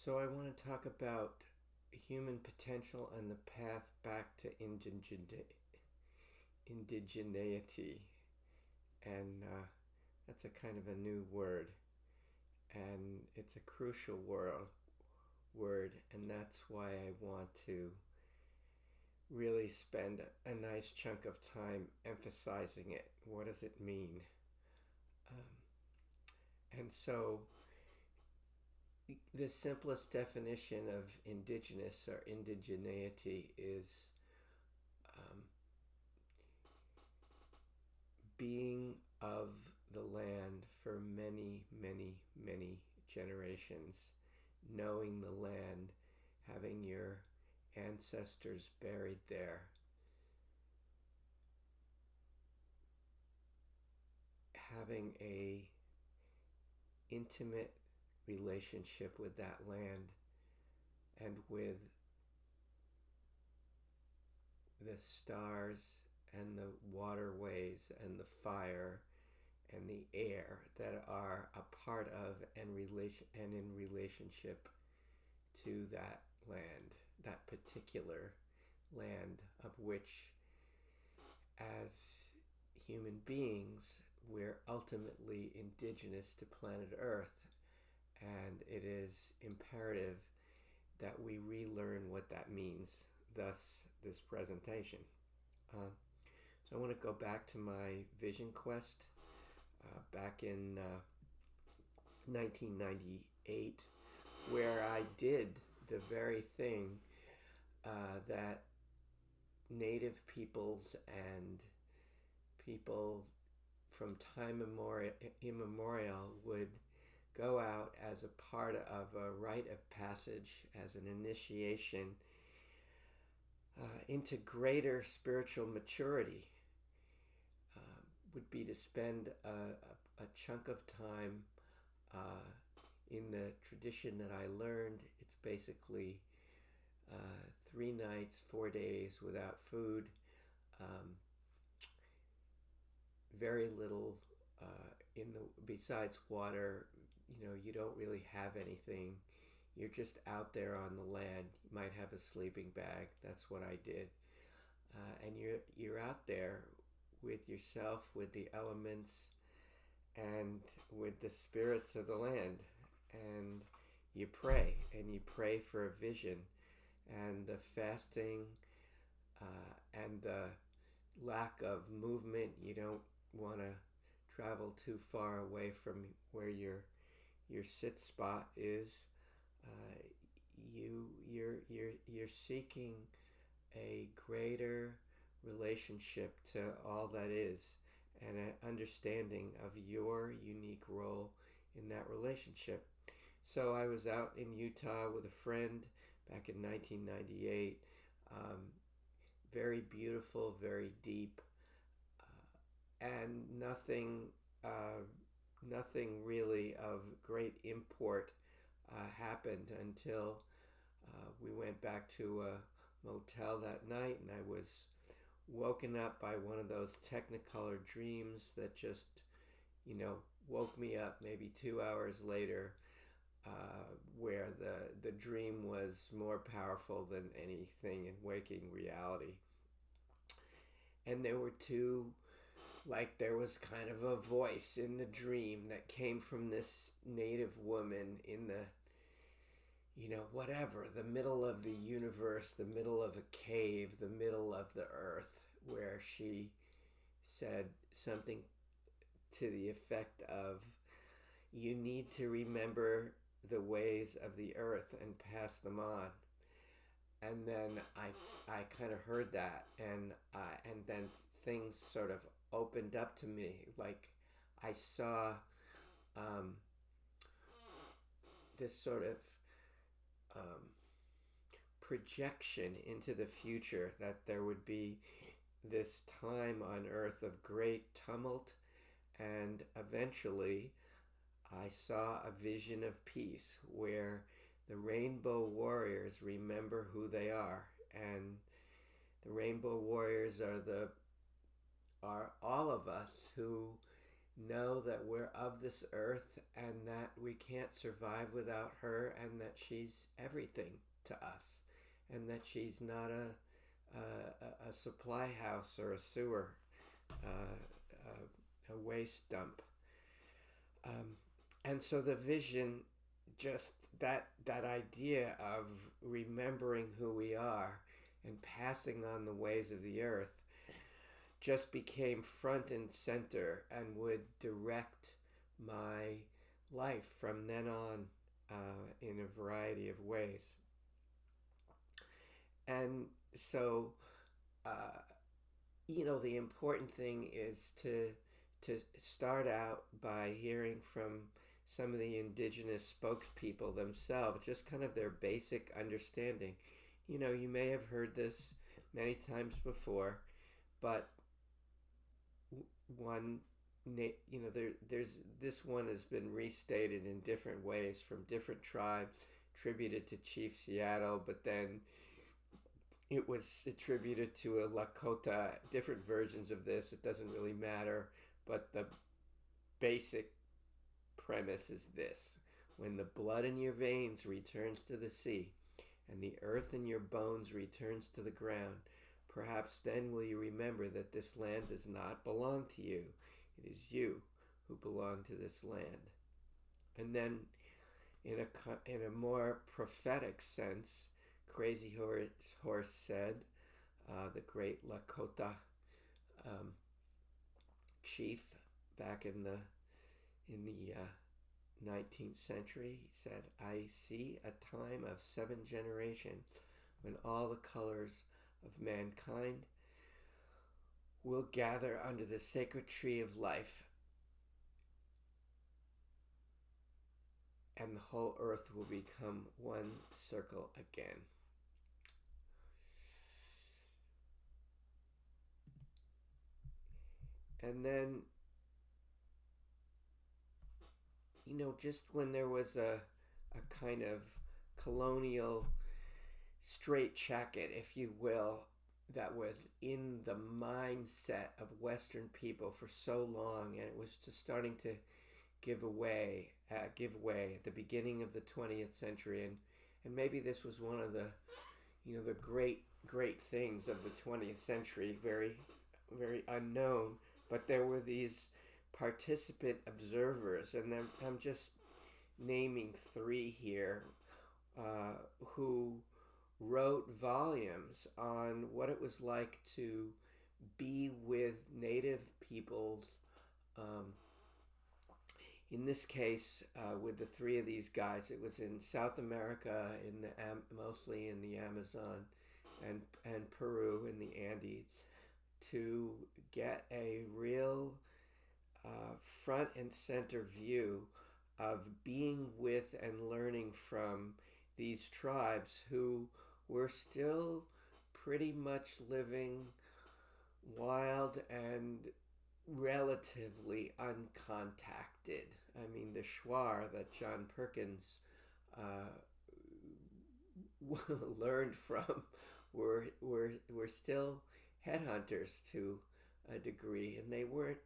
So I want to talk about human potential and the path back to indigeneity. And that's a kind of a new word. And it's a crucial word. And that's why I want to really spend a nice chunk of time emphasizing it. What does it mean? And so the simplest definition of indigenous or indigeneity is um, being of the land for many, many, many generations, knowing the land, having your ancestors buried there, having a intimate relationship with that land and with the stars and the waterways and the fire and the air that are a part of and in relationship to that land, that particular land of which, as human beings, we're ultimately indigenous to planet Earth, and it is imperative that we relearn what that means, thus this presentation. So I want to go back to my vision quest back in 1998, where I did the very thing that native peoples and people from time immemorial would go out as a part of a rite of passage, as an initiation into greater spiritual maturity, would be to spend a chunk of time in the tradition that I learned. It's basically 3 nights, 4 days without food, very little besides water. You don't really have anything. You're just out there on the land. You might have a sleeping bag. That's what I did. And you're out there with yourself, with the elements, and with the spirits of the land. And you pray for a vision. And the fasting and the lack of movement, you don't want to travel too far away from where your sit spot is. You're seeking a greater relationship to all that is, and an understanding of your unique role in that relationship. So I was out in Utah with a friend back in 1998. Very beautiful, very deep, and nothing really of great import happened until we went back to a motel that night, and I was woken up by one of those technicolor dreams that just, woke me up maybe 2 hours later, where the dream was more powerful than anything in waking reality. And there was kind of a voice in the dream that came from this native woman in the, the middle of the universe, the middle of a cave, the middle of the earth, where she said something to the effect of, you need to remember the ways of the earth and pass them on. And then I kind of heard that, and then things sort of opened up to me. Like I saw this sort of projection into the future, that there would be this time on earth of great tumult, and eventually I saw a vision of peace where the rainbow warriors remember who they are. And the rainbow warriors are all of us who know that we're of this earth and that we can't survive without her, and that she's everything to us, and that she's not a supply house or a sewer, a waste dump. Um, and so the vision, just that idea of remembering who we are and passing on the ways of the earth, just became front and center and would direct my life from then on, in a variety of ways. And so, uh, the important thing is to start out by hearing from some of the indigenous spokespeople themselves, just kind of their basic understanding. You may have heard this many times before, but one, there's this one has been restated in different ways from different tribes, attributed to Chief Seattle, but then it was attributed to a Lakota. Different versions of this. It doesn't really matter, but the basic premise is this: when the blood in your veins returns to the sea, and the earth in your bones returns to the ground, perhaps then will you remember that this land does not belong to you. It is you who belong to this land. And then, in a more prophetic sense, Crazy Horse said, the great Lakota um, chief back in the 19th century, he said, "I see a time of 7 generations when all the colors of mankind will gather under the sacred tree of life, and the whole earth will become one circle again." And then, just when there was a kind of colonial straitjacket, if you will, that was in the mindset of Western people for so long, and it was just starting to give way at the beginning of the 20th century, and maybe this was one of the great things of the 20th century, very very unknown, but there were these participant observers, and I'm just naming 3 here, who wrote volumes on what it was like to be with native peoples. In this case, with the 3 of these guys, it was in South America, mostly in the Amazon, and Peru in the Andes, to get a real front and center view of being with and learning from these tribes who were still pretty much living wild and relatively uncontacted. I mean, the Shuar that John Perkins learned from were still headhunters to a degree, and they weren't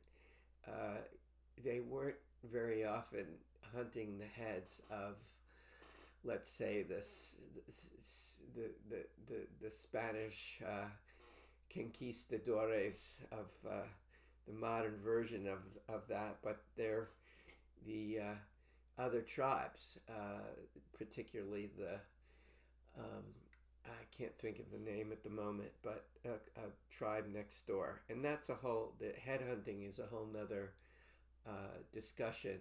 very often hunting the heads of, let's say, the Spanish conquistadores of the modern version of that, but they're the other tribes, particularly the I can't think of the name at the moment, but a tribe next door, and that's the headhunting is a whole nother discussion,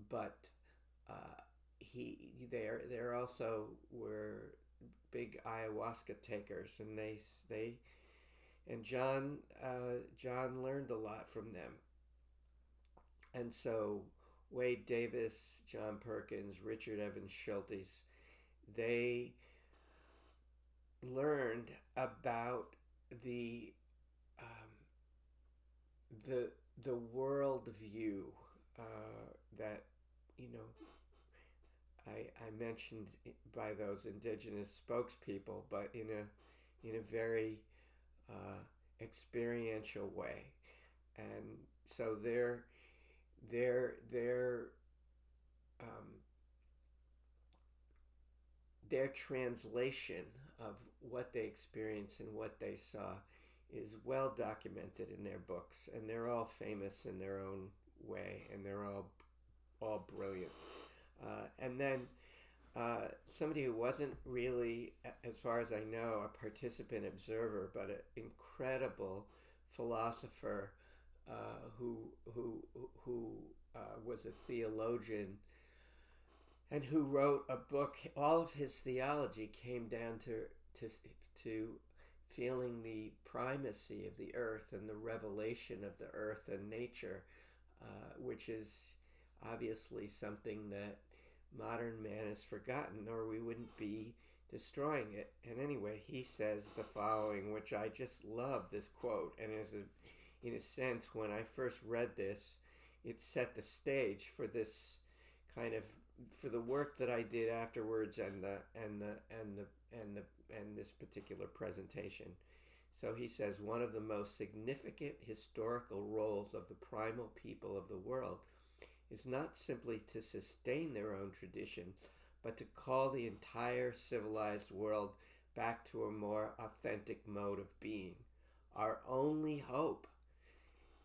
but there also were big ayahuasca takers, and John learned a lot from them, and so Wade Davis, John Perkins, Richard Evans Schultes, they learned about the world view that I mentioned by those indigenous spokespeople, but in a very experiential way, and so their their um, their translation of what they experienced and what they saw is well documented in their books, and they're all famous in their own way, and they're all brilliant. And then somebody who wasn't really, as far as I know, a participant observer, but an incredible philosopher who was a theologian and who wrote a book. All of his theology came down to to feeling the primacy of the earth and the revelation of the earth and nature, which is obviously something that modern man has forgotten, or we wouldn't be destroying it. And anyway, he says the following, which I just love this quote, and in a sense, when I first read this, it set the stage for this kind of for the work that I did afterwards and this particular presentation. So he says one of the most significant historical roles of the primal people of the world is not simply to sustain their own traditions, but to call the entire civilized world back to a more authentic mode of being. Our only hope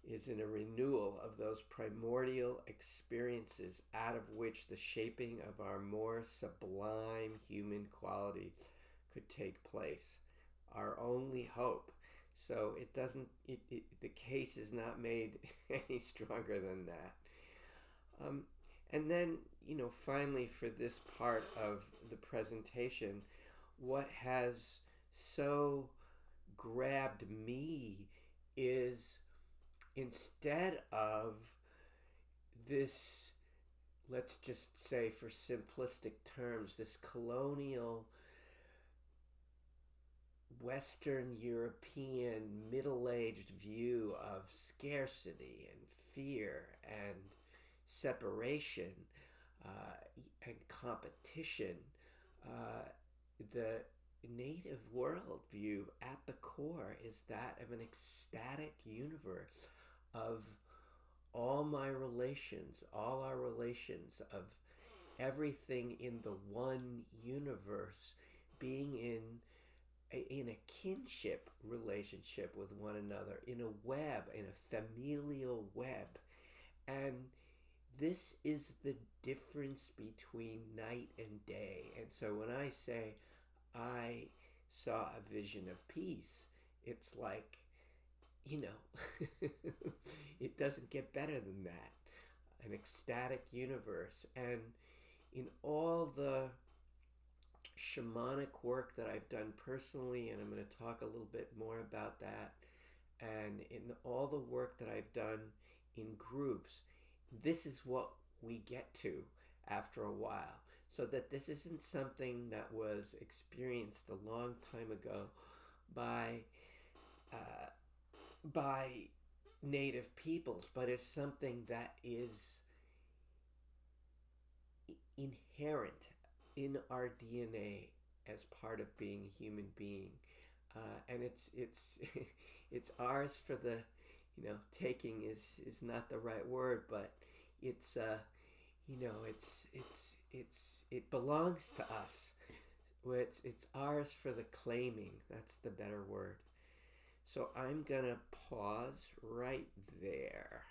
is in a renewal of those primordial experiences out of which the shaping of our more sublime human qualities could take place. Our only hope. So it doesn't, the case is not made any stronger than that. And then, finally, for this part of the presentation, what has so grabbed me is instead of this, let's just say for simplistic terms, this colonial Western European middle-aged view of scarcity and fear and separation and competition, the native worldview at the core is that of an ecstatic universe of all my relations, all our relations, of everything in the one universe being in a kinship relationship with one another, in a web, in a familial web. And this is the difference between night and day. And so when I say I saw a vision of peace, it's like, it doesn't get better than that. An ecstatic universe. And in all the shamanic work that I've done personally, and I'm going to talk a little bit more about that, and in all the work that I've done in groups, this is what we get to after a while. So that this isn't something that was experienced a long time ago by native peoples, but it's something that is inherent in our DNA as part of being a human being, and it's it's ours for the taking is not the right word, but it's it belongs to us. It's ours for the claiming. That's the better word. So I'm gonna pause right there.